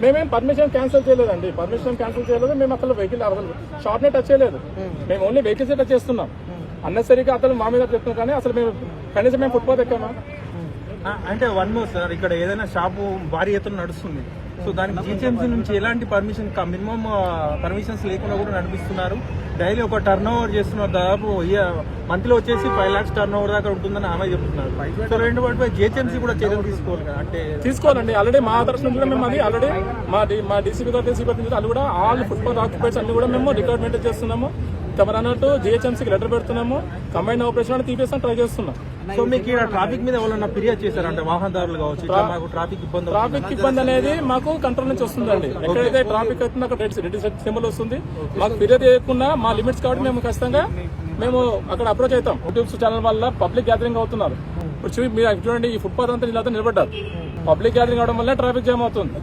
మేమేం permission cancel చేయలేదండి, permission cancel చేయలేదు. మేము అసలు వెహికల్ షాప్ నే టచ్ చేయలేదు, మేము ఓన్లీ వెహికల్స్ టచ్ చేస్తున్నాం. అన్నెసరీగా అతను మా మీద చెప్తున్నాం, కానీ అసలు మేము కనీసం మేము ఫుట్పాత్ ఎక్కామా? అంటే వన్ మోర్ సార్, ఇక్కడ ఏదైనా షాపు భారీ ఎత్తున నడుస్తుంది, సో దానికి జీహెచ్ఎంసీ నుంచి ఎలాంటి మినిమం పర్మిషన్స్ లేకుండా కూడా నడిపిస్తున్నారు. డైలీ ఒక టర్న్ ఓవర్ చేస్తున్నారు, దాదాపు మంత్లో వచ్చేసి 5 lakhs టర్న్ ఓవర్ దాకా ఉంటుందని ఆమె చెప్తున్నారు. సో రెండు వాటిపై జీహెచ్ఎంసీ కూడా చర్యలు తీసుకోవాలి కదా, అంటే తీసుకోవాలండి. ఆల్రెడీ మా తరఫు నుంచి కూడా మేము అది ఆల్రెడీ మా డీసీపీ గారు అది కూడా ఆల్ ఫుట్పాత్ ఆక్యుపైర్స్ అన్ని కూడా మేము రికార్డ్ మెయింటైన్ చేస్తున్నాము. తమరు అన్నట్టు జీహెచ్ఎంసీకి లెటర్ పెడుతున్నాము, కంబైన్ ఆపరేషన్ అని తీపేస్తాం ట్రై చేస్తున్నాం. సో మీకు ఇక్కడ ట్రాఫిక్ మీద ఎవరైనా ఫిర్యాదు చేశారంటే వాహనదారులు కావచ్చు, మాకు ట్రాఫిక్ ఇబ్బంది అనేది మాకు కంట్రోల్ నుంచి వస్తుందండి. ఎక్కడైతే ట్రాఫిక్ అవుతుందో అక్కడ రెడ్ సింబల్ వస్తుంది. మాకు ఫిర్యాదు చేయకుండా మా లిమిట్స్ కాబట్టి మేము ఖచ్చితంగా అక్కడ అప్రోచ్ అవుతాం. యూట్యూబ్ ఛానల్ వల్ల పబ్లిక్ గ్యాదరింగ్ అవుతున్నారు. ఇప్పుడు మీరు చూడండి, ఈ ఫుట్పాత్ అంతా ఇలా నిలబడ్డారు. పబ్లిక్ గ్యాదరింగ్ అవడం వల్ల ట్రాఫిక్ జామ్ అవుతుంది.